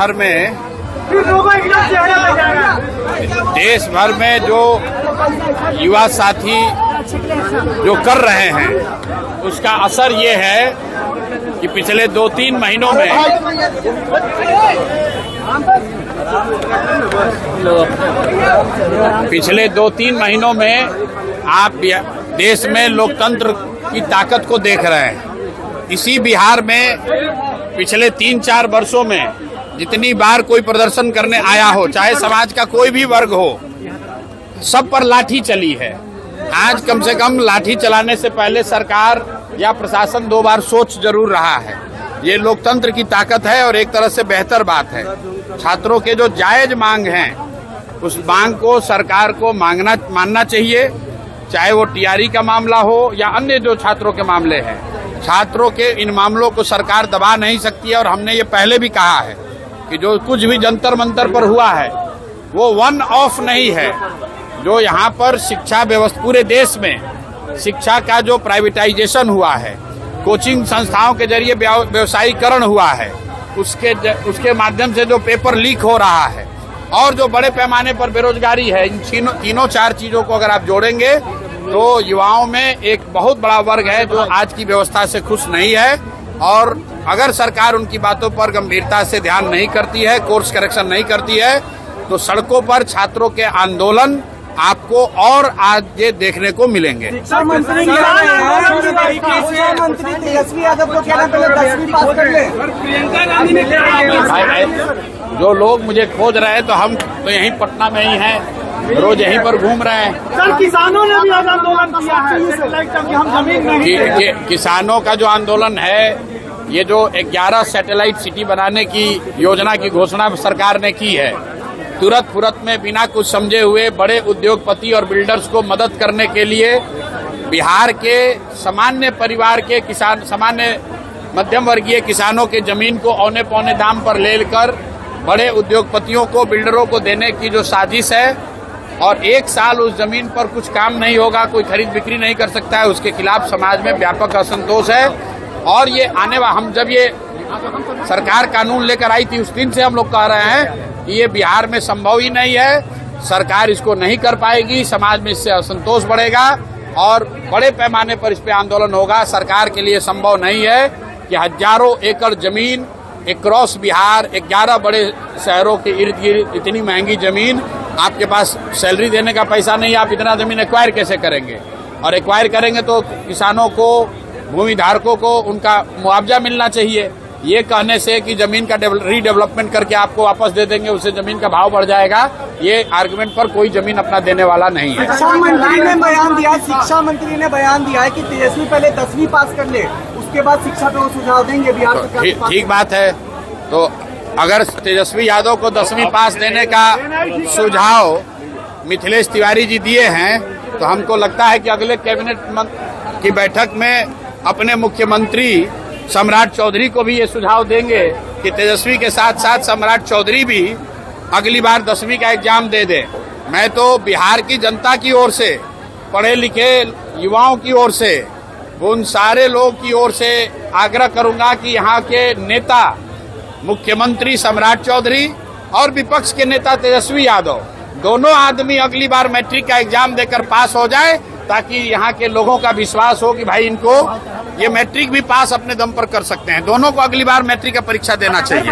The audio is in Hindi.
भर में देश भर में जो युवा साथी जो कर रहे हैं उसका असर ये है कि पिछले 2-3 महीनों में आप देश में लोकतंत्र की ताकत को देख रहे हैं। इसी बिहार में पिछले 3-4 वर्षों में जितनी बार कोई प्रदर्शन करने आया हो, चाहे समाज का कोई भी वर्ग हो, सब पर लाठी चली है। आज कम से कम लाठी चलाने से पहले सरकार या प्रशासन 2 बार सोच जरूर रहा है। ये लोकतंत्र की ताकत है और एक तरह से बेहतर बात है। छात्रों के जो जायज मांग हैं उस मांग को सरकार को मानना चाहिए, चाहे वो टीआरई का मामला हो या अन्य जो छात्रों के मामले हैं। छात्रों के इन मामलों को सरकार दबा नहीं सकती है और हमने ये पहले भी कहा है कि जो कुछ भी जंतर मंतर पर हुआ है वो वन ऑफ नहीं है। जो यहाँ पर शिक्षा व्यवस्था पूरे देश में शिक्षा का जो प्राइवेटाइजेशन हुआ है, कोचिंग संस्थाओं के जरिए व्यवसायीकरण हुआ है, उसके माध्यम से जो पेपर लीक हो रहा है और जो बड़े पैमाने पर बेरोजगारी है, इन तीनों 4 चीजों को अगर आप जोड़ेंगे तो युवाओं में एक बहुत बड़ा वर्ग है जो आज की व्यवस्था से खुश नहीं है। और अगर सरकार उनकी बातों पर गंभीरता से ध्यान नहीं करती है, कोर्स करेक्शन नहीं करती है, तो सड़कों पर छात्रों के आंदोलन आपको और आगे देखने को मिलेंगे। शिक्षा मंत्री तेजस्वी यादव को कहना पहले 10वीं पास कर ले। जो लोग मुझे खोज रहे हैं तो हम तो यहीं पटना में ही हैं, रोज यहीं पर घूम रहे हैं। सर, किसानों ने भी आज आंदोलन किया है, हम जमीन नहीं। किसानों का जो आंदोलन है, ये जो 11 सैटेलाइट सिटी बनाने की योजना की घोषणा सरकार ने की है, तुरंत फुरत में बिना कुछ समझे हुए बड़े उद्योगपति और बिल्डर्स को मदद करने के लिए बिहार के सामान्य परिवार के किसान, सामान्य मध्यम वर्गीय किसानों के जमीन को औने पौने दाम पर लेकर बड़े उद्योगपतियों को, बिल्डरों को देने की जो साजिश है और 1 साल उस जमीन पर कुछ काम नहीं होगा, कोई खरीद बिक्री नहीं कर सकता है, उसके खिलाफ समाज में व्यापक असंतोष है। और ये हम जब ये सरकार कानून लेकर आई थी उस दिन से हम लोग कह रहे हैं कि ये बिहार में संभव ही नहीं है, सरकार इसको नहीं कर पाएगी, समाज में इससे असंतोष बढ़ेगा और बड़े पैमाने पर इस पे आंदोलन होगा। सरकार के लिए संभव नहीं है कि हजारों एकड़ जमीन अक्रॉस बिहार 11 बड़े शहरों के इर्द गिर्द इतनी महंगी जमीन, आपके पास सैलरी देने का पैसा नहीं, आप इतना जमीन एक्वायर कैसे करेंगे? और एक्वायर करेंगे तो किसानों को, भूमि धारकों को उनका मुआवजा मिलना चाहिए। ये कहने से कि जमीन का रीडेवलपमेंट करके आपको वापस दे देंगे, उससे जमीन का भाव बढ़ जाएगा, ये आर्गुमेंट पर कोई जमीन अपना देने वाला नहीं है। शिक्षा मंत्री ने बयान दिया है कि तेजस्वी पहले 10वीं पास कर ले, उसके बाद शिक्षा पे वो सुझाव देंगे बिहार सरकार। ठीक बात है। तो अगर तेजस्वी यादव को 10वीं पास देने का सुझाव मिथिलेश तिवारी जी दिए हैं तो हमको लगता है कि अगले कैबिनेट की बैठक में अपने मुख्यमंत्री सम्राट चौधरी को भी ये सुझाव देंगे कि तेजस्वी के साथ साथ सम्राट चौधरी भी अगली बार 10वीं का एग्जाम दे दे। मैं तो बिहार की जनता की ओर से, पढ़े लिखे युवाओं की ओर से, उन सारे लोग की ओर से आग्रह करूंगा कि यहाँ के नेता मुख्यमंत्री सम्राट चौधरी और विपक्ष के नेता तेजस्वी यादव, दोनों आदमी अगली बार मैट्रिक का एग्जाम देकर पास हो जाए, ताकि यहाँ के लोगों का विश्वास हो कि भाई इनको ये मैट्रिक भी पास अपने दम पर कर सकते हैं। दोनों को अगली बार मैट्रिक का परीक्षा देना चाहिए।